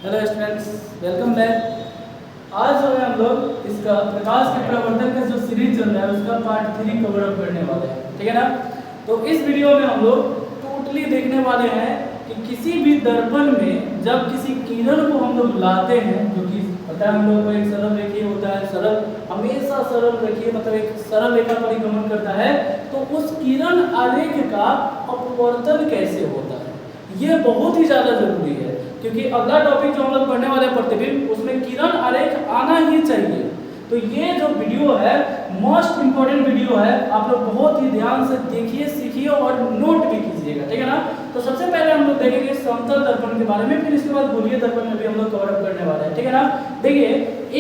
Hello students, welcome back. आज जो है हम लोग इसका प्रकाश के प्रवर्तन का जो सीरीज चल रहा है उसका पार्ट 3 कवर अप करने वाले हैं, ठीक है ना। तो इस वीडियो में हम लोग टोटली देखने वाले हैं कि किसी भी दर्पण में जब किसी किरण को हम लोग लाते हैं, जो कि पता है हम लोग को एक सरल रेखीय होता है, सरल हमेशा सरल रेखीय मतलब एक सरल रेखा परिक्रमण करता है, तो उस किरण आरेख का अपवर्तन कैसे होता है ये बहुत ही ज़्यादा जरूरी है, क्योंकि अगला टॉपिक जो हम लोग पढ़ने वाले हैं प्रतिबिंब, उसमें किरण आरेख आना ही चाहिए। तो ये जो वीडियो है मोस्ट इंपॉर्टेंट वीडियो है, आप लोग बहुत ही ध्यान से देखिए, सीखिए और नोट भी कीजिएगा, ठीक है ना। तो सबसे पहले हम लोग देखेंगे समतल दर्पण के बारे में, फिर इसके बाद गोलीय दर्पण में भी हम लोग कवर अप करने वाले हैं, ठीक है ना। देखिए,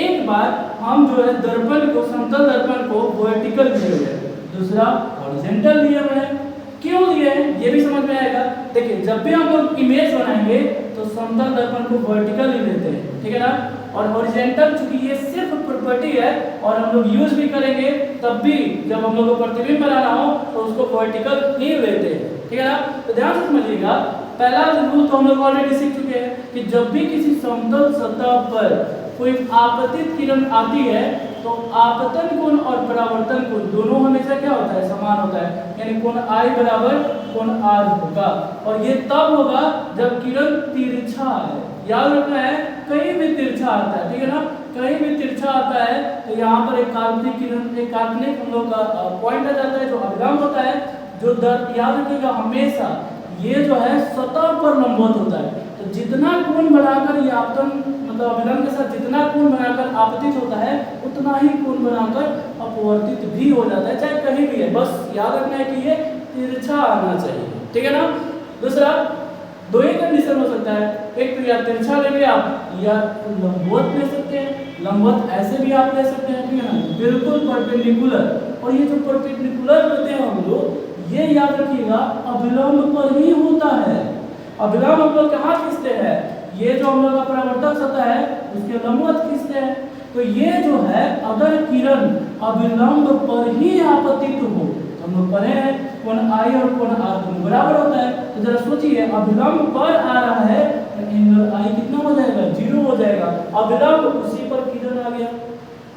एक बार हम जो है दर्पण को, समतल दर्पण को वर्टिकल लिए हुए हैं, दूसरा हॉरिजॉन्टल लिए हुए हैं। क्यों लिए हैं ये भी समझ में आएगा। देखिए, जब भी हम लोग इमेज बनाएंगे तो समतल दर्पण को वर्टिकल ही लेते हैं, ठीक है ना। और हॉरिजॉन्टल चूंकि ये सिर्फ प्रॉपर्टी है और हम लोग यूज भी करेंगे, तब भी जब हम लोग को प्रतिबिंब बनाना हो तो उसको वर्टिकल ही लेते हैं, ठीक है ना। तो ध्यान से समझिएगा, पहला रूल तो हम लोग ऑलरेडी सीख चुके हैं कि जब भी किसी समतल सतह पर कोई आपतित किरण आती है तो आपतन कोण और परावर्तन कोण दोनों हमेशा क्या होता है, समान होता है, यानी कोण I बराबर कोण R होगा। और ये तब होगा जब किरण तिरछा है, याद रखना है, कहीं भी तिरछा आता है, ठीक है ना, कहीं भी तिरछा आता है तो यहाँ पर एक काल्पनिक किरण, एक काल्पनिक हम लोग का पॉइंट आ जाता है जो अभिलंब होता है, जो याद रखिएगा हमेशा ये जो है सतह पर लंबवत होता है। तो जितना कोण बढ़ाकर ये आपतन मतलब अभिलंब के साथ जितना कोण बनाकर आपतित होता है उतना ही कोण बनाकर अपवर्तित भी हो जाता है, चाहे कहीं भी है, बस याद रखना है कि ये तिरछा आना चाहिए, ठीक है ना। दूसरा, दो ही कंडीशन हो सकता है, एक तो या तिरछा लेंगे आप या लंबवत ले सकते हैं, लंबवत ऐसे भी आप ले सकते हैं, ठीक है ना, बिल्कुल परपेंडिकुलर। और ये जो परपेंडिकुलर होते हैं हम लोग, ये याद रखिएगा अभिलंब पर ही होता है। अभिलंब हम लोग कहाँ खींचते हैं, ये जो हम लोग का परावर्तक सतह है उसके लंबवत खींचते हैं। तो ये जो है अगर किरण अभिलंब पर ही आपतित हो, हम लोग पढ़े हैं कोण I और कोण R दोनों बराबर होता है, तो जरा सोचिए अभिलंब पर आ रहा है तो एंगल I कितना हो जाएगा, 0 हो जाएगा, अभिलंब उसी पर किरण आ गया।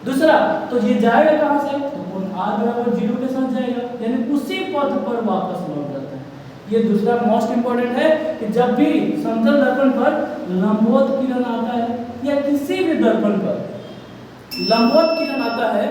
दूसरा, तो ये जाएगा कहाँ से, तो कोण R बराबर 0 के साथ जाएगा, यानी उसी पथ पर वापस लौट जाता है। ये दूसरा मोस्ट इंपॉर्टेंट है कि जब भी समतल दर्पण पर लंबवत किरण आता है या किसी भी दर्पण पर लंबवत किरण आता है,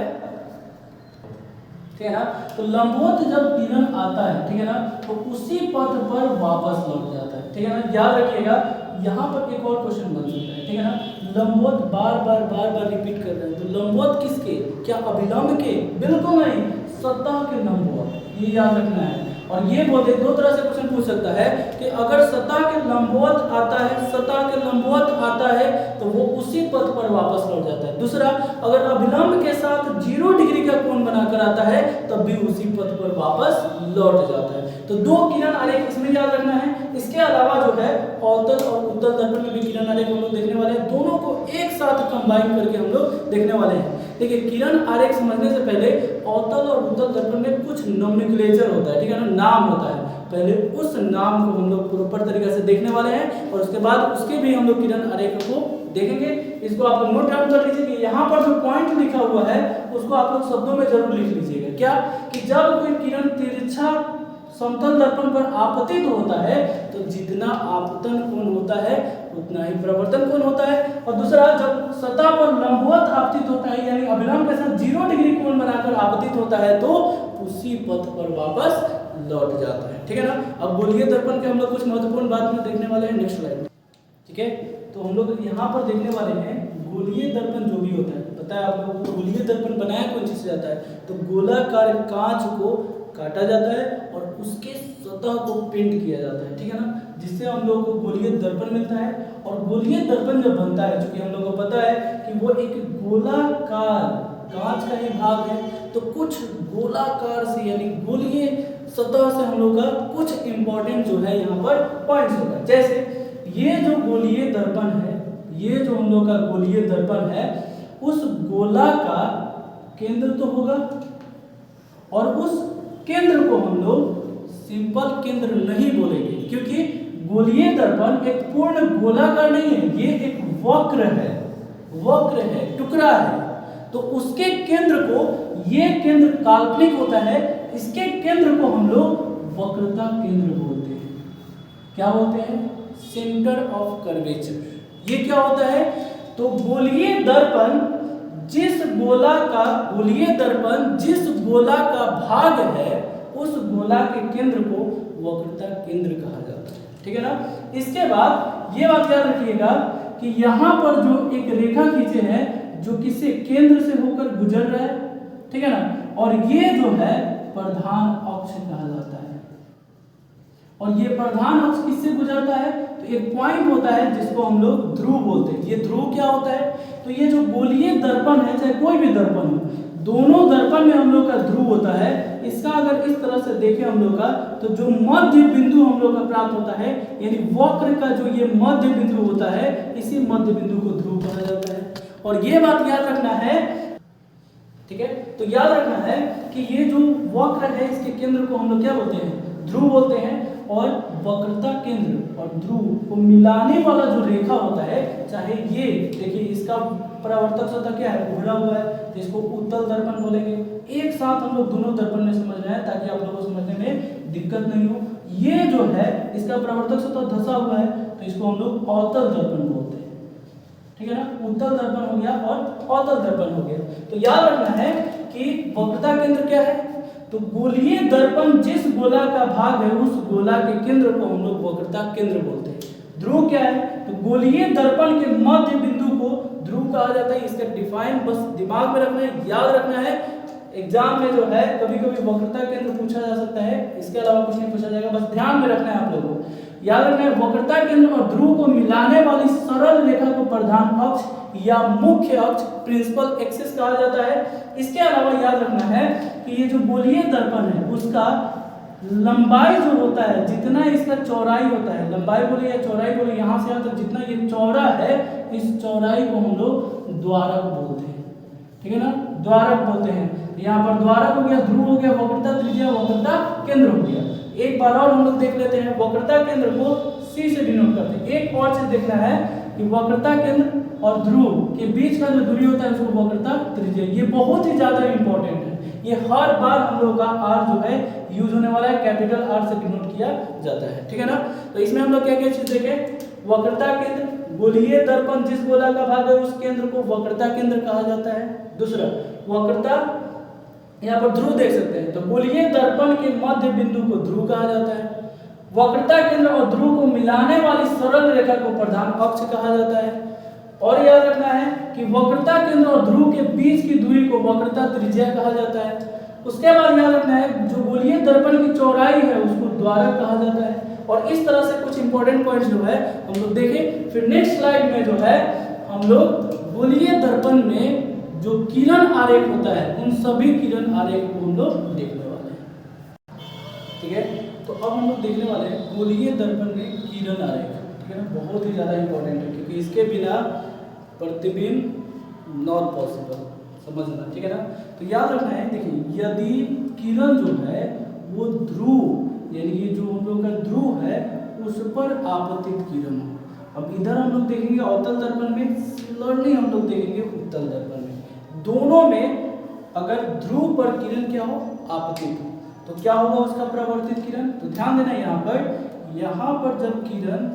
ठीक है ना, तो लंबवत जब किरण आता है, ठीक है ना, तो उसी पथ पर वापस लौट जाता है, ठीक है ना। याद रखिएगा, यहाँ पर एक और क्वेश्चन बन सकता है, ठीक है ना, लंबवत बार बार रिपीट कर रहे हैं, तो लंबवत किसके, क्या अभिलंब के, बिल्कुल नहीं, सतह के लंबवत, ये याद रखना है। और ये बोलते दो तरह से क्वेश्चन पूछ सकता है कि अगर सतह के लंबवत आता है, सतह के लंबवत आता है तो वो उसी पथ पर वापस लौट जाता है। दूसरा, अगर अभिलंब के साथ 0 डिग्री का कोण बनाकर आता है तब भी उसी पथ पर वापस लौट जाता है। तो दो किरण आरेख इसमें याद रखना है। इसके अलावा जो है अवतल और उत्तल दर्पण में भी किरण आरेख हम लोग देखने वाले हैं, दोनों को एक साथ कंबाइन करके हम लोग देखने वाले हैं। देखिए, किरण आरेख समझने से पहले अवतल और उत्तल दर्पण में कुछ नोमेनक्लेचर होता है, ठीक है ना, नाम होता है, पहले उस नाम को हम लोग प्रॉपर तरीके से देखने वाले हैं और उसके बाद उसके भी हम लोग किरण आरेख को देखेंगे। इसको आप लोग नोट डाउन कर लीजिए कि यहाँ पर जो पॉइंट लिखा हुआ है उसको आप लोग शब्दों में जरूर लिख लीजिएगा, क्या कि जब कोई किरण तिरछा समतल दर्पण पर आपतित होता है तो जितना आपतन कोण होता है उतना ही परावर्तन कोण होता है। और दूसरा, जब सतह पर लंबवत आपतित होता है यानी अभिलंब के साथ 0 डिग्री कोण बनाकर आपतित होता है तो उसी पथ पर वापस लौट जाता है, ठीक है ना। अब गोलीय दर्पण के हम लोग कुछ महत्वपूर्ण बात में देखने वाले हैं नेक्स्ट स्लाइड, ठीक है। तो हम लोग यहाँ पर देखने वाले हैं गोलीय दर्पण जो भी होता है, पता है आप लोगों को गोलीय दर्पण बनाया कौन चीज से जाता है, तो गोलाकार कांच को काटा जाता है और उसके सतह को पेंट किया जाता है, ठीक है ना, जिससे हम लोगों को गोलीय दर्पण मिलता है। और गोलीय दर्पण जब बनता है, क्योंकि हम लोगों को पता है कि वो एक गोलाकार कांच का ही भाग है, तो कुछ गोलाकार से यानी गोलीय सतह से हम लोग का कुछ इंपॉर्टेंट जो है यहाँ पर पॉइंट्स होगा। जैसे ये जो गोलीय दर्पण है, ये जो हम लोग का गोलीय दर्पण है, उस गोला का केंद्र तो होगा और उस केंद्र को हम लोग सिंपल केंद्र नहीं बोलेंगे, क्योंकि गोलीय दर्पण एक पूर्ण गोलाकार नहीं है, ये एक वक्र है, टुकड़ा है, तो उसके केंद्र को, ये केंद्र काल्पनिक होता है, इसके केंद्र को हम लोग वक्रता केंद्र बोलते हैं। क्या बोलते हैं? Centre of curvature. ये क्या होता है? तो गोलीय दर्पण जिस गोला का भाग है, उस गोला के केंद्र को वक्रता केंद्र कहा जाता है। ठीक है ना? इसके बाद ये बात याद रखिएगा कि यहाँ पर जो एक रेखा खींचे हैं, जो किससे, केंद्र से होकर गुजर रहा है, ठीक है ना, और ये जो है प्रधान अक्ष कहा जाता है। और ये प्रधान अक्ष किससे गुजरता है? तो एक पॉइंट होता है जिसको हम लोग ध्रुव बोलते हैं। ये ध्रुव क्या होता है? तो ये जो गोलीय दर्पण है, चाहे कोई भी दर्पण हो, दोनों दर्पण में हम लोग का ध्रुव होता है। इसका अगर इस तरह से देखें हम लोग का, तो जो मध्य बिंदु हम लोग का प्राप्त होता है, यानी वक्र का जो ये मध्य बिंदु होता है, इसी मध्य बिंदु को ध्रुव कहा जाता है। और ये बात याद रखना है, ठीक है, तो याद रखना है कि ये जो वक्र है, इसके केंद्र को हम लोग क्या बोलते हैं? ध्रुव बोलते हैं। और वक्रता केंद्र और ध्रुव को मिलाने वाला जो रेखा होता है, चाहे ये देखिए, इसका परावर्तक सतह क्या है? उभरा हुआ है, तो इसको उत्तल दर्पण बोलेंगे। एक साथ हम लोग दोनों दर्पण में समझ रहे हैं ताकि आप लोगों को समझने में दिक्कत नहीं हो। ये जो है, इसका परावर्तक सतह धंसा हुआ है, तो इसको हम लोग अवतल दर्पण बोलते हैं। ठीक है ना? उत्तल दर्पण हो गया और अवतल दर्पण हो गया। तो याद रखना है कि वक्रता केंद्र क्या है? तो गोलीय दर्पण जिस गोला का भाग है, उस गोला के केंद्र को हम लोग वक्रता केंद्र बोलते हैं। ध्रुव क्या है? तो गोलीय दर्पण के मध्य बिंदु को ध्रुव कहा जाता है। इसका डिफाइन बस दिमाग में रखना है, याद रखना है। एग्जाम में जो है कभी कभी वक्रता केंद्र पूछा जा सकता है, इसके अलावा कुछ नहीं पूछा जाएगा, बस ध्यान में रखना है आप लोगों को। याद रखना है, वक्रता केंद्र और ध्रुव को मिलाने वाली सरल रेखा को प्रधान अक्ष या मुख्य अक्ष, प्रिंसिपल एक्सिस कहा जाता है। इसके अलावा याद रखना है कि ये जो गोलीय दर्पण है, उसका लंबाई जो होता है, जितना इसका चौड़ाई होता है, लंबाई बोले या चौड़ाई बोले, यहाँ से यहाँ तक जितना ये चौड़ा है, इस चौड़ाई को हम लोग द्वारक बोलते हैं। ठीक है ना? द्वारक बोलते हैं। यहाँ पर द्वारक हो गया, ध्रुव हो गया, वक्रता त्रिज्या, वक्रता केंद्र हो गया। एक बार और हम लोग देख लेते हैं, वक्रता केंद्र को C से डिनोट करते हैं। एक और चीज देखना है कि वक्रता केंद्र और ध्रुव के बीच का जो दूरी होता है, उसको वक्रता त्रिज्या, ये बहुत ही ज्यादा इंपॉर्टेंट है। ये हर बार हम लोग का R जो है यूज होने वाला है, कैपिटल R से डिनोट किया जाता है। ठीक है ना? तो इसमें हम लोग क्या क्या चीज देखें? वक्रता केंद्र, गोलीय दर्पण जिस गोला का भाग है, उस केंद्र को वक्रता केंद्र कहा जाता है। दूसरा, वक्रता, यहाँ पर ध्रुव देख सकते हैं, तो गोलीय दर्पण के मध्य बिंदु को ध्रुव कहा जाता है। वक्रता केंद्र और ध्रुव को मिलाने वाली सरल रेखा को प्रधान अक्ष कहा जाता है। और याद रखना है कि वक्रता केंद्र और ध्रुव के बीच की दूरी को वक्रता त्रिज्या कहा जाता है। उसके बाद याद रखना है, जो गोलीय दर्पण की चौड़ाई है, उसको द्वारक कहा जाता है। और इस तरह से कुछ इंपॉर्टेंट पॉइंट्स जो है हम लोग देखें। फिर नेक्स्ट स्लाइड में जो है हम लोग गोलीय दर्पण में जो किरण आरेख होता है, उन सभी किरण आरेख को हम लोग देखने वाले हैं। ठीक है? तो अब हम लोग देखने वाले हैं गोलीय दर्पण में किरण आरेख। ठीक है ना? बहुत ही ज्यादा इंपॉर्टेंट है, क्योंकि इसके बिना प्रतिबिंब नॉट पॉसिबल, समझना। ठीक है ना? तो याद रखना है, देखिए, यदि किरण जो है वो ध्रुव, यानी ये जो हम लोग का ध्रुव है, उस पर आपतित किरण हो। अब इधर हम लोग देखेंगे अवतल दर्पण में, सिमिलरली हम लोग देखेंगे उत्तल दर्पण में। दोनों में अगर ध्रुव पर किरण क्या हो? आपतित हो, तो क्या होगा उसका परावर्तित किरण? तो ध्यान देना, यहाँ पर जब किरण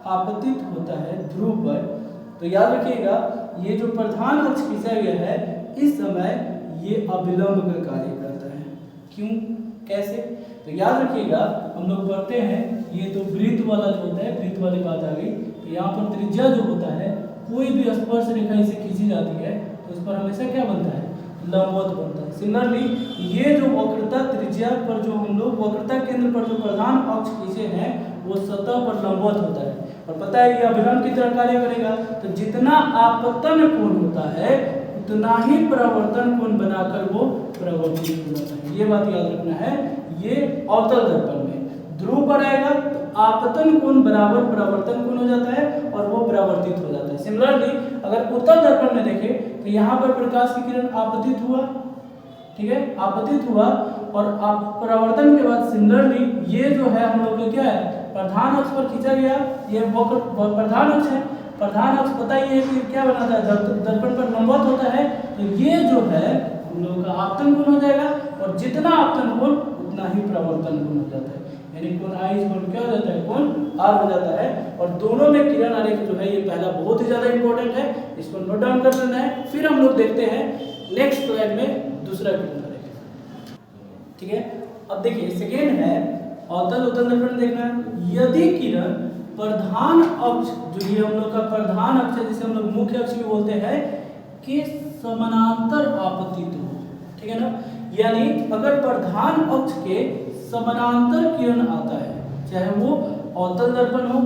आपतित होता है ध्रुव पर, तो याद रखिएगा, ये जो प्रधान अक्ष खींचा गया है, इस समय ये अविलंब का कार्य करता है। क्यों? कैसे? तो याद रखिएगा, हम लोग पढ़ते हैं, ये तो वृत्त वाला जो होता है, वृत्त वाली बात आ गई। तो यहाँ पर त्रिज्या जो होता है, कोई भी स्पर्श रेखा इसे खींची जाती है, तो उस पर हमेशा क्या बनता है? लंबवत बनता है। सिमिलरली ये जो वक्रता त्रिज्या पर जो हम लोग वक्रता केंद्र पर जो प्रधान अक्ष खींचे हैं, वो सतह पर लंबवत होता है। और पता है ये अभिलंब की तरह कार्य करेगा। तो जितना आपतन कोण होता है, उतना ही परावर्तन कोण बनाकर वो परावर्तित हो जाता है। ये बात याद रखना है। ये अवतल दर्पण में ध्रुव पर आएगा तो आपतन कोण बराबर परावर्तन कोण हो जाता है और वो परावर्तित हो जाता है। सिमिलरली अगर उत्तल दर्पण में देखें, तो यहाँ पर प्रकाश की किरण आपतित हुआ, ठीक है, आपतित हुआ, और आप परावर्तन के बाद सिमिलरली ये जो है हम लोग क्या है? प्रधान अक्ष पर खींचा गया, ये वक्र प्रधान अक्ष है। प्रधान अक्ष पता ही है कि क्या बनाता है, दर्पण पर लंबवत होता है। तो ये जो है हम लोगों का आपतन कोण हो जाएगा, और जितना आपतन कोण उतना ही प्रवर्तन कोण हो जाता है, यानी कोण I इक्वल क्या हो जाता है, कोण R हो जाता है। और दोनों में किरण आरेख जो है ये पहला बहुत ही ज्यादा इंपॉर्टेंट है, इसको नोट डाउन कर लेना है। फिर हम लोग देखते हैं नेक्स्ट स्लाइड में दूसरा किरण आरेख, ठीक है। अब देखिए सेकेंड है अवतल उत्तल दर्पण देखना है। यदि किरण प्रधान अक्ष, जो ये हम लोग का प्रधान अक्ष है जिसे हम लोग मुख्य अक्ष भी बोलते हैं, के समानांतर आपतित हो, ठीक है ना, यानी अगर प्रधान अक्ष के समानांतर किरण आता है, चाहे वो अवतल दर्पण हो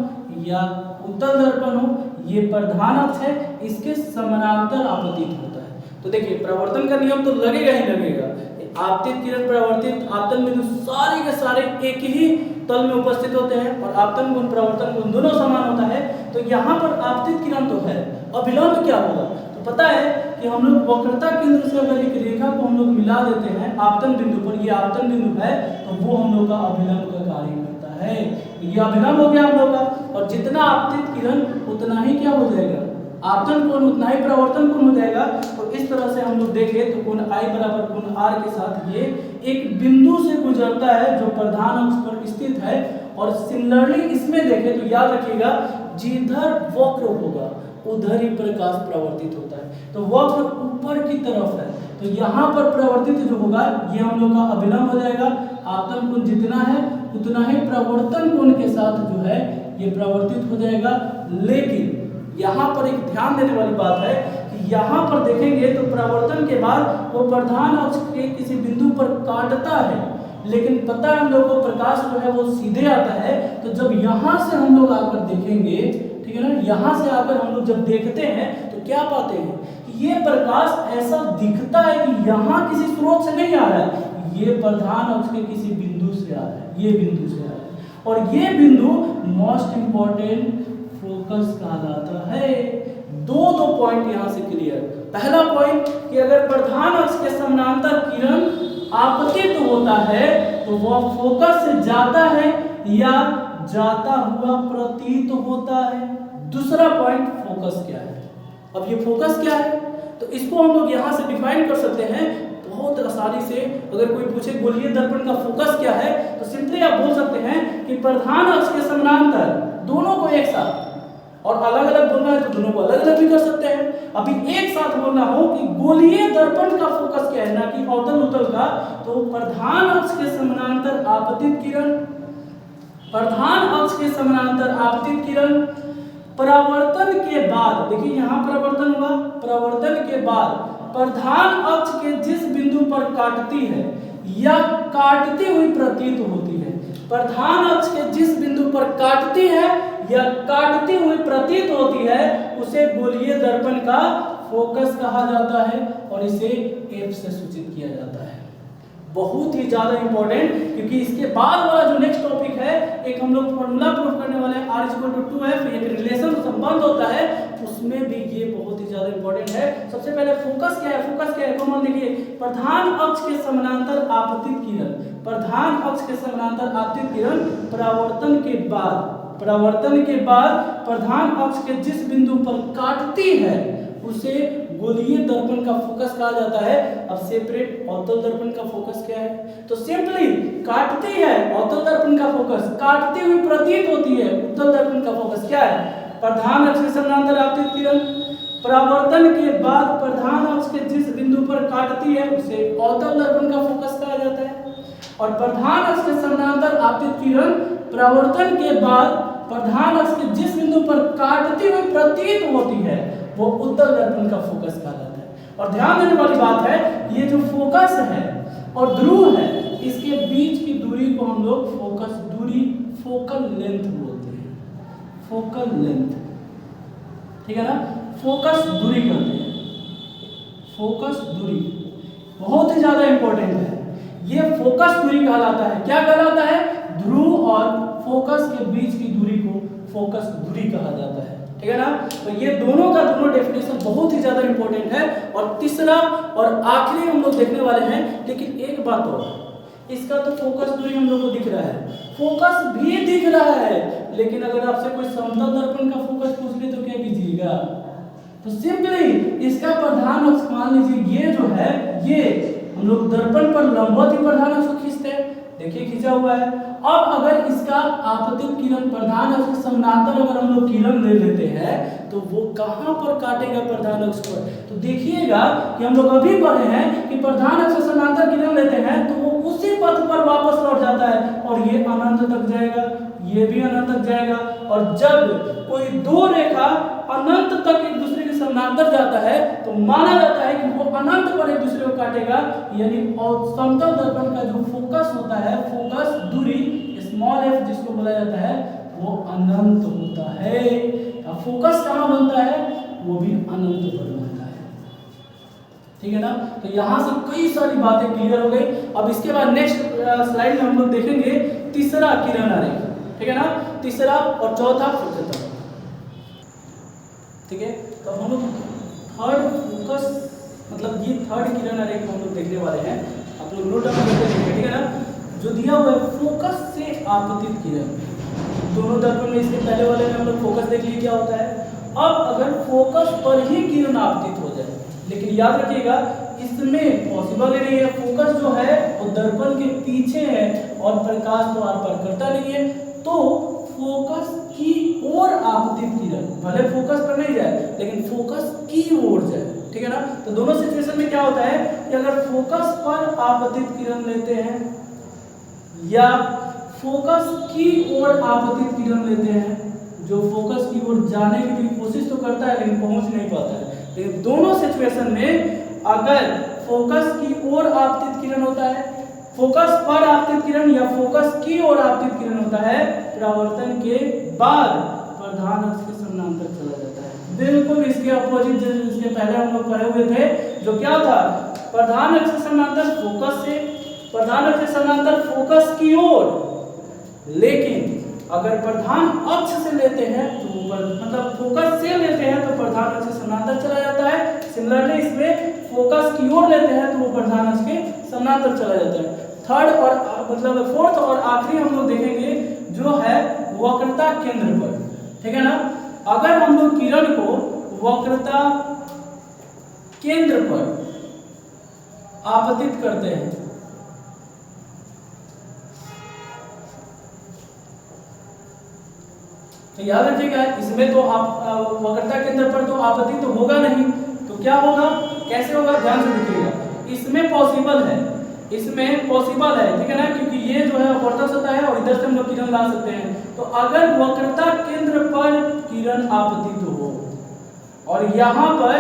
या उत्तल दर्पण हो, ये प्रधान अक्ष है, इसके समानांतर आपतित होता है। तो देखिए प्रवर्तन का नियम तो लगेगा ही लगेगा, आपतित किरण परावर्तित आपतन बिंदु सारे के सारे एक ही तल में उपस्थित होते हैं, और आपतन गुण प्रवर्तन गुण दोनों समान होता है। तो यहाँ पर आपतित किरण तो है, अभिलंब क्या होगा, तो पता है कि हम लोग वक्रता केंद्र से अगर एक रेखा को हम लोग मिला देते हैं आपतन बिंदु पर, ये आपतन बिंदु है, तो वो हम लोग का अभिलंब का कार्य करता है। ये अभिलंब हो गया हम लोग का, और जितना आपतित किरण उतना ही क्या हो जाएगा, आपतन कोण उतना ही प्रवर्तन कोण हो जाएगा। तो इस तरह से हम लोग देखें तो कोण I बराबर कोण R के साथ ये एक बिंदु से गुजरता है जो प्रधान अक्ष पर स्थित है। और सिमिलरली इसमें देखें तो याद रखिएगा, जिधर वक्र होगा उधर ही प्रकाश प्रवर्तित होता है। तो वक्र ऊपर की तरफ है, तो यहाँ पर प्रवर्तित जो होगा ये हम लोग का अभिलंब हो जाएगा। आपतन कोण जितना है उतना ही प्रवर्तन कोण के साथ जो है ये प्रवर्तित हो जाएगा। लेकिन यहाँ पर एक ध्यान देने वाली बात है कि यहाँ पर देखेंगे तो प्रवर्तन के बाद वो प्रधान अक्ष के किसी बिंदु पर काटता है, लेकिन पता है हम लोग को प्रकाश जो है वो सीधे आता है। तो जब यहाँ से हम लोग आकर देखेंगे, ठीक है ना, यहाँ से आकर हम लोग जब देखते हैं तो क्या पाते हैं कि ये प्रकाश ऐसा दिखता है कि यहाँ किसी स्रोत से नहीं आ रहा है, ये प्रधान अक्ष के किसी बिंदु से आ रहा है, ये बिंदु से आ रहा है। और ये बिंदु मोस्ट इंपॉर्टेंट फोकस कहलाता है। दो पॉइंट यहाँ से क्लियर। पहला पॉइंट कि अगर प्रधान अक्ष के समानांतर किरण आपतित होता है तो वह फोकस से जाता है या जाता हुआ प्रतीत होता है। दूसरा पॉइंट फोकस क्या है। अब ये फोकस क्या है तो इसको हम लोग यहाँ से डिफाइन कर सकते हैं बहुत आसानी से। अगर कोई पूछे गोलीय दर्पण का फोकस क्या है तो सिंपली आप बोल सकते हैं कि प्रधान अक्ष के समानांतर, दोनों को एक साथ, और अलग अलग बोलना है तो दोनों को अलग अलग भी कर सकते हैं। अभी एक साथ बोलना हो कि गोलीय दर्पण का फोकस क्या है, ना कि अवतल उत्तल का, तो प्रधान अक्ष के समानांतर आपतित किरण, प्रधान अक्ष के समानांतर आपतित किरण, परावर्तन के बाद, देखिए यहाँ परावर्तन हुआ, परावर्तन के बाद प्रधान अक्ष के जिस बिंदु पर काटती है या काटती हुई प्रतीत होती है, प्रधान अक्ष के जिस बिंदु पर काटती है या काटती हुई प्रतीत होती है उसे गोलीय दर्पण का फोकस कहा जाता है और इसे F से सूचित किया जाता है। बहुत ही ज्यादा इंपॉर्टेंट, क्योंकि इसके बाद वाला जो नेक्स्ट टॉपिक है एक हम लोग फॉर्मूला प्रूफ करने वाले हैं, R=2F, एक रिलेशन संबंध होता है, उसमें भी ये बहुत ही ज्यादा इंपॉर्टेंट है। सबसे पहले फोकस क्या है, फोकस क्या है कॉमन देखिए, प्रधान अक्ष के समानांतर आपतित किरण, प्रधान अक्ष के समानांतर आपतित किरण परावर्तन के बाद, परावर्तन के बाद प्रधान अक्ष के जिस बिंदु पर काटती है उसे गोलीय दर्पण का फोकस कहा जाता है। अब सेपरेट अवतल दर्पण का फोकस क्या है, तो सिंपली काटती है अवतल दर्पण का फोकस, काटती हुई प्रतीत होती है उत्तल दर्पण का फोकस क्या है, प्रधान अक्ष के समानांतर आपतित किरण, परावर्तन के बाद प्रधान अक्ष के जिस बिंदु पर काटती है उसे अवतल दर्पण का फोकस कहा जाता है। और प्रधान अक्ष के समानांतर आपतित किरण परावर्तन के बाद प्रधान अक्ष के जिस बिंदु पर काटती हुई प्रतीत होती है वो उत्तल दर्पण का फोकस कहा जाता है। और ध्यान देने वाली बात है, ये जो फोकस है और ध्रुव है इसके बीच की दूरी को हम लोग फोकस दूरी, फोकल लेंथ बोलते हैं, फोकल लेंथ, ठीक है ना, फोकस दूरी कहते हैं, फोकस दूरी बहुत ही ज्यादा इंपॉर्टेंट है। ये फोकस दूरी कहलाता है, क्या कहलाता है, ध्रुव और फोकस के बीच की दूरी को फोकस दूरी कहा जाता है, ठीक है ना। तो ये दोनों का दोनों डेफिनेशन बहुत ही ज्यादा इंपॉर्टेंट है। और तीसरा और आखिरी हम लोग देखने वाले हैं, लेकिन एक बात और, इसका तो फोकस दूरी हम लोग को दिख रहा है, फोकस भी दिख रहा है, लेकिन अगर आपसे कोई समतल दर्पण का फोकस पूछ ले तो क्या कीजिए, लीजिएगा। तो सिंपली इसका प्रधान अक्ष मान लीजिए ये जो है, ये हम लोग दर्पण पर लंबवत ही प्रधान अक्ष को खींचते हैं, देखिए खींचा हुआ है। अब अगर इसका आपतित किरण प्रधान अक्ष के समानांतर अगर हम लोग किरण ले लेते हैं तो वो कहां पर काटेगा? प्रधान अक्ष पर। तो देखिएगा कि हम लोग अभी पढ़े हैं कि प्रधान अक्ष से समानांतर किरण लेते हैं तो वो उसी पथ पर वापस लौट जाता है और ये अनंत तक जाएगा, ये भी अनंत तक जाएगा। और जब कोई दो रेखा अनंत तक एक दूसरे के समानांतर जाता है तो माना जाता है कि वो अनंत पर एक दूसरे को काटेगा, यानी समतल दर्पण का जो फोकस होता है, फोकस दूरी स्मॉल f जिसको बोला जाता है, वो अनंत होता है। अब फोकस कहाँ बनता है? वो भी अनंत पर बनता है, ठीक है ना। तो यहाँ से कई सारी बातें क्लियर हो गई। अब इसके बाद नेक्स्ट स्लाइड में हम लोग देखेंगे तीसरा किरण आरेख, ठीक है ना, तीसरा और चौथा फिर चौथा, ठीक है। तो हम लोग थर्ड फोकस मतलब ये थर्ड किरण आरेख हम लोग देखने वाले हैं, आप लोग नोट डाउन करके देखिए, ठीक है ना। जो दिया हुआ है फोकस से आपतित किरण, दोनों दर्पण में इसके पहले वाले में हम लोग फोकस देख लिए क्या होता है। अब अगर फोकस पर ही किरण आपतित हो जाए, लेकिन याद रखिएगा इसमें पॉसिबल ही नहीं है, फोकस जो है वो दर्पण के पीछे है और प्रकाश तो आर पार करता नहीं है, तो फोकस की ओर आपतित किरण भले फोकस पर नहीं जाए लेकिन फोकस की ओर जाए, ठीक है ना। तो दोनों सिचुएशन में क्या होता है कि अगर फोकस पर आपतित किरण लेते हैं या फोकस की ओर आपतित किरण लेते हैं, जो फोकस की ओर जाने की भी कोशिश तो करता है लेकिन पहुंच नहीं पाता है, लेकिन दोनों सिचुएशन में अगर फोकस की ओर आपतित किरण होता है, फोकस पर आपतित किरण या फोकस की ओर आपतित किरण होता है, परावर्तन के बाद प्रधान अक्ष के समानांतर चला जाता है। बिल्कुल इसके अपोजिट जिसके पहले हम लोग पढ़े हुए थे, जो क्या था, प्रधान अक्ष के समानांतर फोकस से, प्रधान अक्ष के समानांतर फोकस की ओर, लेकिन अगर प्रधान अक्ष से लेते हैं तो मतलब फोकस से लेते हैं तो प्रधान अक्ष से समानांतर चला जाता है। सिमिलरली इसमें फोकस की ओर लेते हैं तो वो प्रधान अक्ष के समानांतर चला जाता है। थर्ड और मतलब फोर्थ और आखिरी हम लोग देखेंगे जो है वक्रता केंद्र पर, ठीक है ना। अगर हम लोग किरण को वक्रता केंद्र पर आपतित करते हैं तो याद रखिएगा इसमें तो आप वक्रता केंद्र पर तो आपतित तो होगा नहीं, तो क्या होगा, कैसे होगा, ध्यान से देखिएगा। इसमें पॉसिबल है, इसमें पॉसिबल है, ठीक है ना, क्योंकि ये जो है अपवर्तक सतह है और इधर से हम लोग किरण ला सकते हैं। तो अगर वक्रता केंद्र पर किरण आपतित हो और यहाँ पर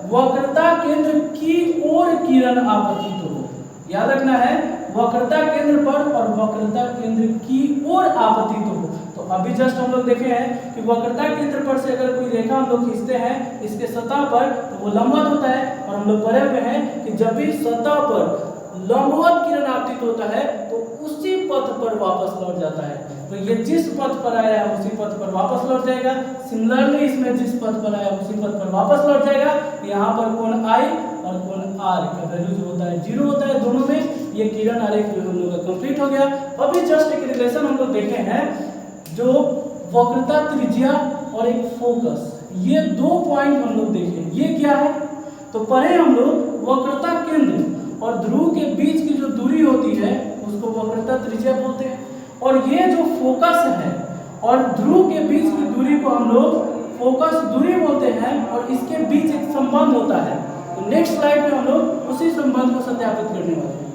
वक्रता केंद्र की ओर किरण आपतित हो, याद रखना है वक्रता केंद्र पर और वक्रता केंद्र की ओर आपतित हो। तो अभी जस्ट हम लोग देखे हैं कि वक्रता केंद्र पर से अगर कोई रेखा हम लोग खींचते हैं इसके सतह पर तो वो लंबवत होता है, और हम लोग पढ़े हुए हैं कि जब भी सतह पर लंबवत किरण आपतित होता है तो उसी पथ पर वापस लौट जाता है। तो ये जिस पथ पर आया है उसी पथ पर वापस लौट जाएगा। सिमिलरली इसमें जिस पथ पर आया उसी पथ पर वापस लौट जाएगा। यहाँ पर कोण I और कोण R का वैल्यू जो होता है 0 होता है दोनों में। ये किरण आरेख जो हम लोग का कंप्लीट हो गया। अभी जस्ट एक रिलेशन हम लोग देखे हैं, जो वक्रता त्रिज्या और एक फोकस, ये दो पॉइंट हम लोग देखे। ये क्या है, तो पढ़े हम लोग वक्रता केंद्र और ध्रुव के बीच की जो दूरी होती है उसको वक्रता त्रिज्या बोलते हैं, और ये जो फोकस है और ध्रुव के बीच की दूरी को हम लोग फोकस दूरी बोलते हैं, और इसके बीच एक संबंध होता है। तो नेक्स्ट स्लाइड में हम लोग उसी संबंध को सत्यापित करने वाले हैं।